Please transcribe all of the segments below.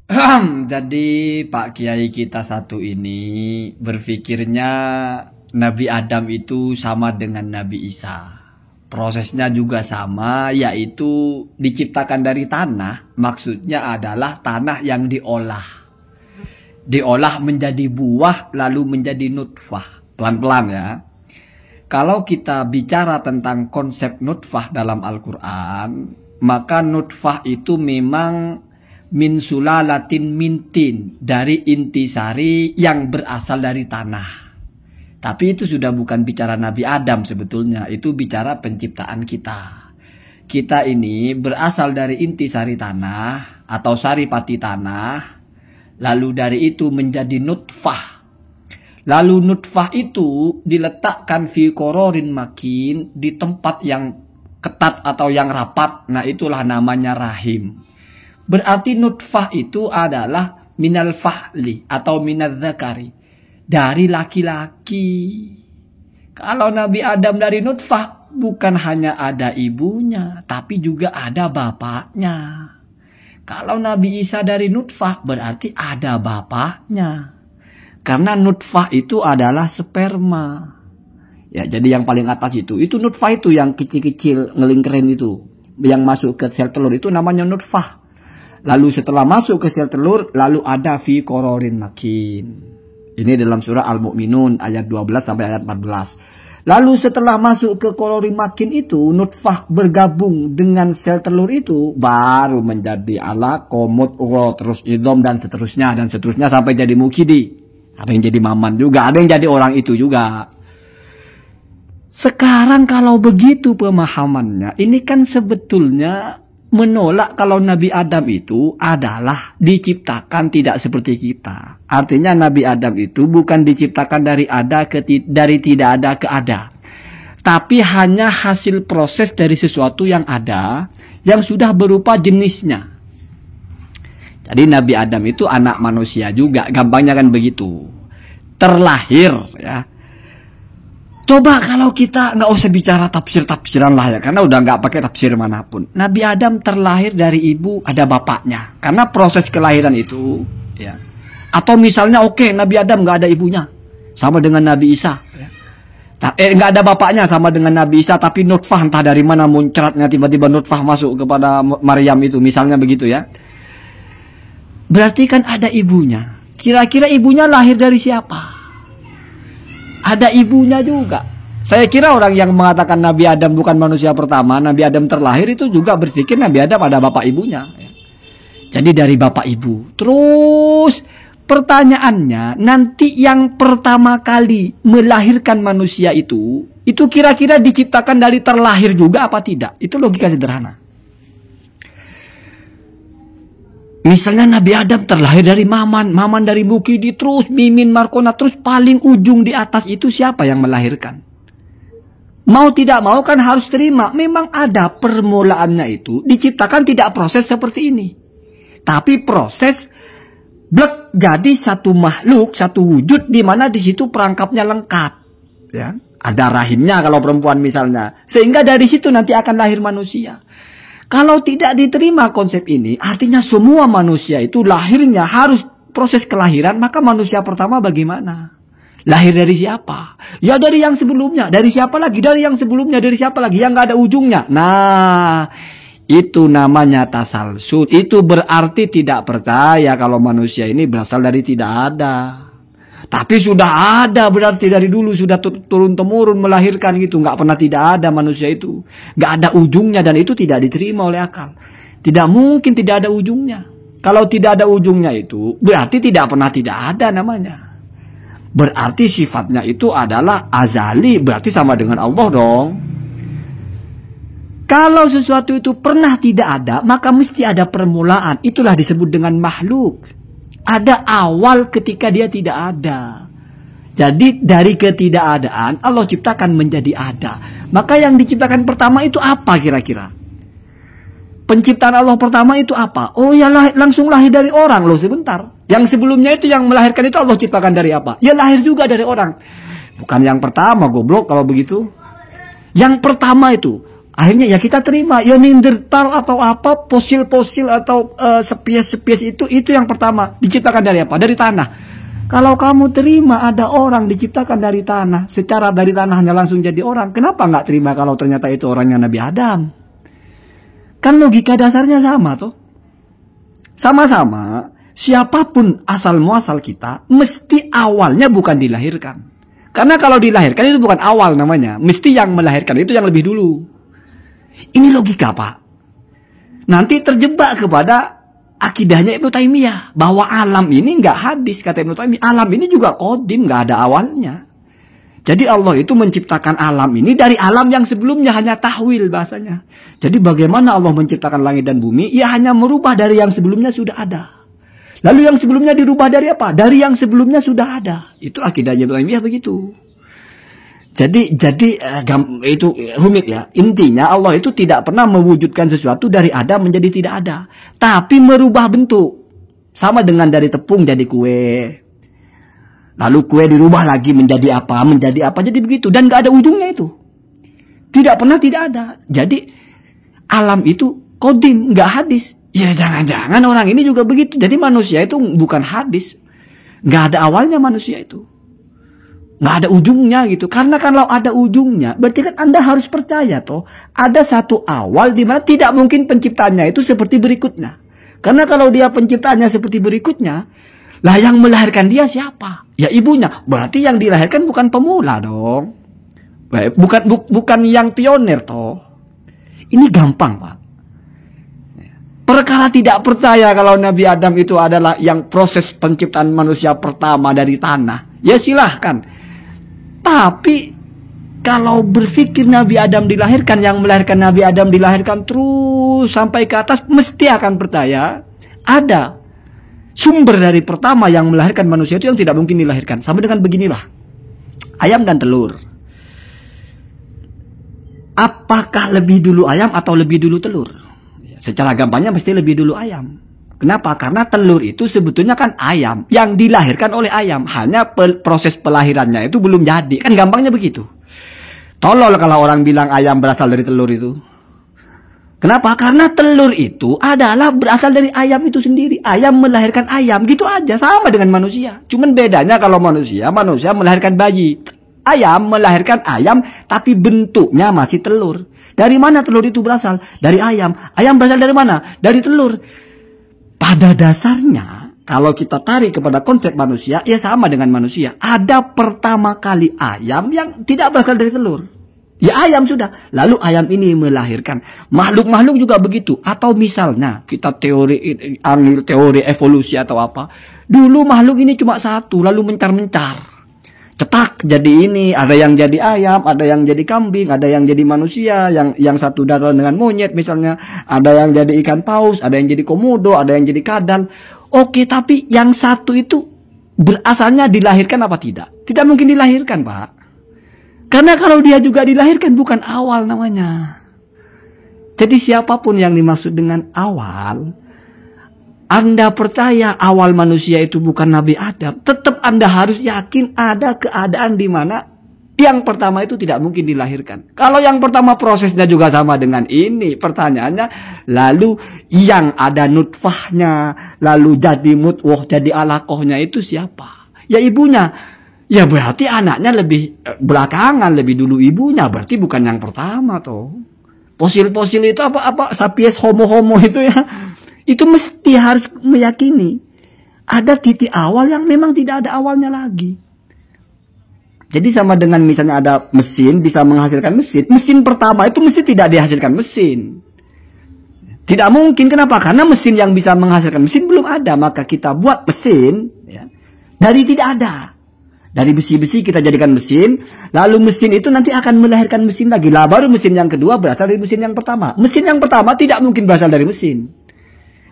Jadi Pak Kiai kita satu ini berpikirnya Nabi Adam itu sama dengan Nabi Isa. Prosesnya juga sama, yaitu diciptakan dari tanah. Maksudnya adalah tanah yang diolah. Diolah menjadi buah lalu menjadi nutfah. Pelan-pelan ya. Kalau kita bicara tentang konsep nutfah dalam Al-Quran, maka nutfah itu memang min sulalatin mintin, dari intisari yang berasal dari tanah. Tapi itu sudah bukan bicara Nabi Adam sebetulnya, itu bicara penciptaan kita. Kita ini berasal dari intisari tanah atau saripati tanah, lalu dari itu menjadi nutfah. Lalu nutfah itu diletakkan fi qororin makin, di tempat yang ketat atau yang rapat. Nah itulah namanya rahim. Berarti nutfah itu adalah minal fahli atau minal zakari, dari laki-laki. Kalau Nabi Adam dari nutfah, bukan hanya ada ibunya, tapi juga ada bapaknya. Kalau Nabi Isa dari nutfah, berarti ada bapaknya. Karena nutfah itu adalah sperma. Ya, jadi yang paling atas itu nutfah itu yang kecil-kecil ngelingkerin itu, yang masuk ke sel telur itu namanya nutfah. Lalu setelah masuk ke sel telur, lalu ada fi qororin makin. Ini dalam surah Al-Mu'minun ayat 12 sampai ayat 14. Lalu setelah masuk ke qororin makin itu, nutfah bergabung dengan sel telur itu, baru menjadi alaq, komut, terus idham dan seterusnya sampai jadi mukidi. Ada yang jadi maman juga, ada yang jadi orang itu juga. Sekarang kalau begitu pemahamannya, ini kan sebetulnya menolak kalau Nabi Adam itu adalah diciptakan tidak seperti kita. Artinya Nabi Adam itu bukan diciptakan dari tidak ada ke ada, tapi hanya hasil proses dari sesuatu yang ada, yang sudah berupa jenisnya. Jadi Nabi Adam itu anak manusia juga, gampangnya kan begitu. Terlahir ya. Coba kalau kita nggak usah bicara tafsir-tafsiran lah ya, karena udah nggak pakai tafsir manapun. Nabi Adam terlahir dari ibu, ada bapaknya. Karena proses kelahiran itu, ya. Atau misalnya Nabi Adam nggak ada ibunya, sama dengan Nabi Isa. Ya. Nggak ada bapaknya, sama dengan Nabi Isa, tapi nutfah entah dari mana muncratnya tiba-tiba nutfah masuk kepada Maryam itu, misalnya begitu ya. Berarti kan ada ibunya. Kira-kira ibunya lahir dari siapa? Ada ibunya juga. Saya kira orang yang mengatakan Nabi Adam bukan manusia pertama, Nabi Adam terlahir, itu juga berpikir Nabi Adam ada bapak ibunya. Jadi dari bapak ibu. Terus pertanyaannya, nanti yang pertama kali melahirkan manusia itu kira-kira diciptakan dari terlahir juga apa tidak? Itu logika sederhana. Misalnya Nabi Adam terlahir dari Maman dari Mukidi, terus Mimin, Markona, terus paling ujung di atas itu siapa yang melahirkan? Mau tidak mau kan harus terima, memang ada permulaannya itu, diciptakan tidak proses seperti ini. Tapi proses jadi satu makhluk, satu wujud di mana di situ perangkapnya lengkap. Ya, ada rahimnya kalau perempuan misalnya. Sehingga dari situ nanti akan lahir manusia. Kalau tidak diterima konsep ini, artinya semua manusia itu lahirnya harus proses kelahiran, maka manusia pertama bagaimana? Lahir dari siapa? Ya dari yang sebelumnya. Dari siapa lagi? Dari yang sebelumnya. Dari siapa lagi? Yang nggak ada ujungnya. Nah, itu namanya tasalsul. Itu berarti tidak percaya kalau manusia ini berasal dari tidak ada. Tapi sudah ada, berarti dari dulu sudah turun-temurun melahirkan gitu. Nggak pernah tidak ada manusia itu. Nggak ada ujungnya, dan itu tidak diterima oleh akal. Tidak mungkin tidak ada ujungnya. Kalau tidak ada ujungnya itu, berarti tidak pernah tidak ada namanya. Berarti sifatnya itu adalah azali, berarti sama dengan Allah dong. Kalau sesuatu itu pernah tidak ada, maka mesti ada permulaan. Itulah disebut dengan makhluk. Ada awal ketika dia tidak ada. Jadi dari ketidakadaan Allah ciptakan menjadi ada. Maka yang diciptakan pertama itu apa kira-kira? Penciptaan Allah pertama itu apa? Oh ya langsung lahir dari orang loh sebentar. Yang sebelumnya itu yang melahirkan itu Allah ciptakan dari apa? Ya lahir juga dari orang. Bukan yang pertama, goblok kalau begitu. Yang pertama itu Akhirnya ya kita terima, ya Neanderthal atau apa, fosil-fosil atau spesies itu yang pertama diciptakan dari apa? Dari tanah. Kalau kamu terima ada orang diciptakan dari tanah, secara dari tanah hanya langsung jadi orang, kenapa nggak terima kalau ternyata itu orangnya Nabi Adam? Kan logika dasarnya sama tuh. Sama-sama, siapapun asal muasal kita, mesti awalnya bukan dilahirkan. Karena kalau dilahirkan itu bukan awal namanya, mesti yang melahirkan itu yang lebih dulu. Ini logika, Pak. Nanti terjebak kepada akidahnya Ibnu Taimiyah bahwa alam ini nggak hadis, kata Ibnu Taimiyah. Alam ini juga qadim, nggak ada awalnya. Jadi Allah itu menciptakan alam ini dari alam yang sebelumnya, hanya tahwil bahasanya. Jadi bagaimana Allah menciptakan langit dan bumi? Ya hanya merubah dari yang sebelumnya sudah ada. Lalu yang sebelumnya dirubah dari apa? Dari yang sebelumnya sudah ada. Itu akidahnya Ibnu Taimiyah begitu. Jadi itu rumit ya. Intinya Allah itu tidak pernah mewujudkan sesuatu dari ada menjadi tidak ada. Tapi merubah bentuk. Sama dengan dari tepung jadi kue. Lalu kue dirubah lagi menjadi apa. Jadi begitu. Dan gak ada ujungnya itu. Tidak pernah tidak ada. Jadi alam itu qadim, gak hadis. Ya jangan-jangan orang ini juga begitu. Jadi manusia itu bukan hadis. Gak ada awalnya manusia itu. Nggak ada ujungnya gitu. Karena kalau ada ujungnya, berarti kan Anda harus percaya toh. Ada satu awal di mana tidak mungkin penciptanya itu seperti berikutnya. Karena kalau dia penciptanya seperti berikutnya, lah yang melahirkan dia siapa? Ya ibunya. Berarti yang dilahirkan bukan pemula dong. Bukan yang pionir toh. Ini gampang, Pak. Perkara tidak percaya kalau Nabi Adam itu adalah yang proses penciptaan manusia pertama dari tanah. Ya silahkan. Tapi kalau berpikir Nabi Adam dilahirkan, yang melahirkan Nabi Adam dilahirkan terus sampai ke atas, mesti akan percaya ada sumber dari pertama yang melahirkan manusia itu yang tidak mungkin dilahirkan. Sama dengan beginilah, ayam dan telur. Apakah lebih dulu ayam atau lebih dulu telur? Secara gampangnya mesti lebih dulu ayam. Kenapa? Karena telur itu sebetulnya kan ayam yang dilahirkan oleh ayam. Hanya proses pelahirannya itu belum jadi. Kan gampangnya begitu. Tolol kalau orang bilang ayam berasal dari telur itu. Kenapa? Karena telur itu adalah berasal dari ayam itu sendiri. Ayam melahirkan ayam. Gitu aja. Sama dengan manusia. Cuman bedanya kalau manusia melahirkan bayi. Ayam melahirkan ayam tapi bentuknya masih telur. Dari mana telur itu berasal? Dari ayam. Ayam berasal dari mana? Dari telur. Pada dasarnya, kalau kita tarik kepada konsep manusia, ya sama dengan manusia. Ada pertama kali ayam yang tidak berasal dari telur. Ya ayam sudah. Lalu ayam ini melahirkan. Makhluk-makhluk juga begitu. Atau misalnya, kita teori evolusi atau apa. Dulu makhluk ini cuma satu, lalu mencar-mencar. Cetak jadi ini, ada yang jadi ayam, ada yang jadi kambing, ada yang jadi manusia, yang satu darah dengan monyet misalnya, ada yang jadi ikan paus, ada yang jadi komodo, ada yang jadi kadal. Oke, tapi yang satu itu berasalnya dilahirkan apa tidak? Tidak mungkin dilahirkan, Pak. Karena kalau dia juga dilahirkan bukan awal namanya. Jadi siapapun yang dimaksud dengan awal, Anda percaya awal manusia itu bukan Nabi Adam, tetap Anda harus yakin ada keadaan di mana yang pertama itu tidak mungkin dilahirkan. Kalau yang pertama prosesnya juga sama dengan ini, pertanyaannya, lalu yang ada nutfahnya, lalu jadi mutwah, jadi alaqohnya itu siapa? Ya ibunya. Ya berarti anaknya lebih belakangan, lebih dulu ibunya, berarti bukan yang pertama toh. Fosil-fosil itu apa sapiens homo itu ya. Itu mesti harus meyakini ada titik awal yang memang tidak ada awalnya lagi. Jadi sama dengan misalnya ada mesin bisa menghasilkan mesin. Mesin pertama itu mesti tidak dihasilkan mesin. Tidak mungkin. Kenapa? Karena mesin yang bisa menghasilkan mesin belum ada. Maka kita buat mesin ya, dari tidak ada. Dari besi-besi kita jadikan mesin. Lalu mesin itu nanti akan melahirkan mesin lagi. Lah baru mesin yang kedua berasal dari mesin yang pertama. Mesin yang pertama tidak mungkin berasal dari mesin.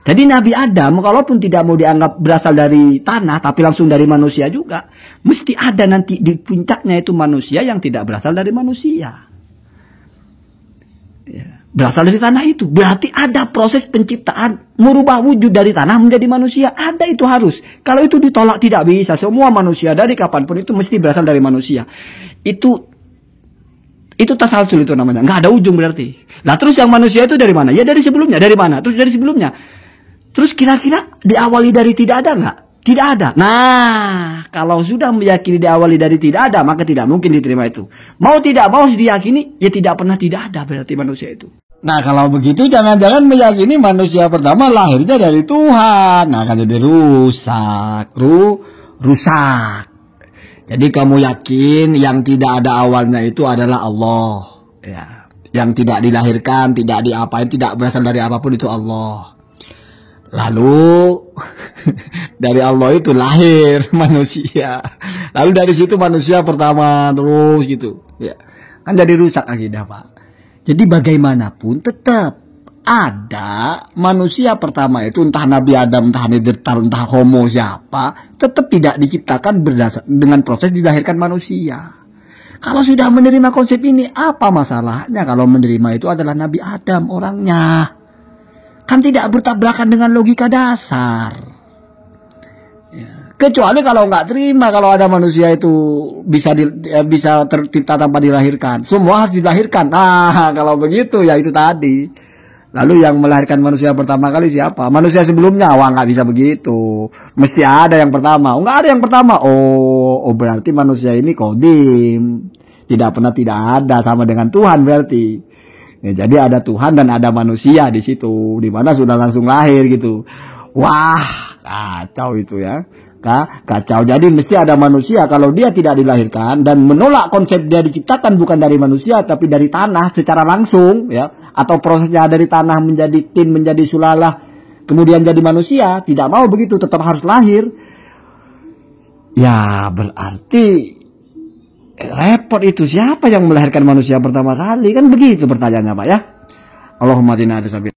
Jadi Nabi Adam, kalaupun tidak mau dianggap berasal dari tanah, tapi langsung dari manusia juga, mesti ada nanti di puncaknya itu manusia yang tidak berasal dari manusia. Ya, berasal dari tanah itu. Berarti ada proses penciptaan, merubah wujud dari tanah menjadi manusia. Ada itu harus. Kalau itu ditolak tidak bisa. Semua manusia dari kapanpun itu mesti berasal dari manusia. Itu Itu tasalsul itu namanya. Nggak ada ujung berarti. Nah terus yang manusia itu dari mana? Ya dari sebelumnya. Dari mana? Terus dari sebelumnya. Terus kira-kira diawali dari tidak ada nggak? Tidak ada. Nah, kalau sudah meyakini diawali dari tidak ada, maka tidak mungkin diterima itu. Mau tidak mau diyakini, ya tidak pernah tidak ada berarti manusia itu. Nah, kalau begitu jangan-jangan meyakini manusia pertama lahirnya dari Tuhan. Nah, kan jadi rusak. Rusak. Jadi kamu yakin yang tidak ada awalnya itu adalah Allah. Ya. Yang tidak dilahirkan, tidak diapain, tidak berasal dari apapun itu Allah. Lalu dari Allah itu lahir manusia. Lalu dari situ manusia pertama terus gitu. Ya. Kan jadi rusak akidah, Pak. Jadi bagaimanapun tetap ada manusia pertama itu, entah Nabi Adam, entah Neanderthal, entah Homo siapa, tetap tidak diciptakan berdasar dengan proses dilahirkan manusia. Kalau sudah menerima konsep ini, apa masalahnya kalau menerima itu adalah Nabi Adam orangnya? Kan tidak bertabrakan dengan logika dasar. Ya. Kecuali kalau nggak terima kalau ada manusia itu bisa tercipta tanpa dilahirkan. Semua harus dilahirkan. Nah, kalau begitu ya itu tadi. Lalu yang melahirkan manusia pertama kali siapa? Manusia sebelumnya. Wah, nggak bisa begitu. Mesti ada yang pertama. Oh, nggak ada yang pertama. Oh berarti manusia ini kodim. Tidak pernah tidak ada, sama dengan Tuhan berarti. Ya, jadi ada Tuhan dan ada manusia di situ, di mana sudah langsung lahir gitu. Wah, kacau itu ya. Kacau. Jadi mesti ada manusia kalau dia tidak dilahirkan dan menolak konsep dia diciptakan bukan dari manusia tapi dari tanah secara langsung ya, atau prosesnya dari tanah menjadi tin, menjadi sulalah, kemudian jadi manusia, tidak mau begitu, tetap harus lahir. Ya, berarti repot itu, siapa yang melahirkan manusia pertama kali? Kan begitu pertanyaannya, Pak ya. Allahumma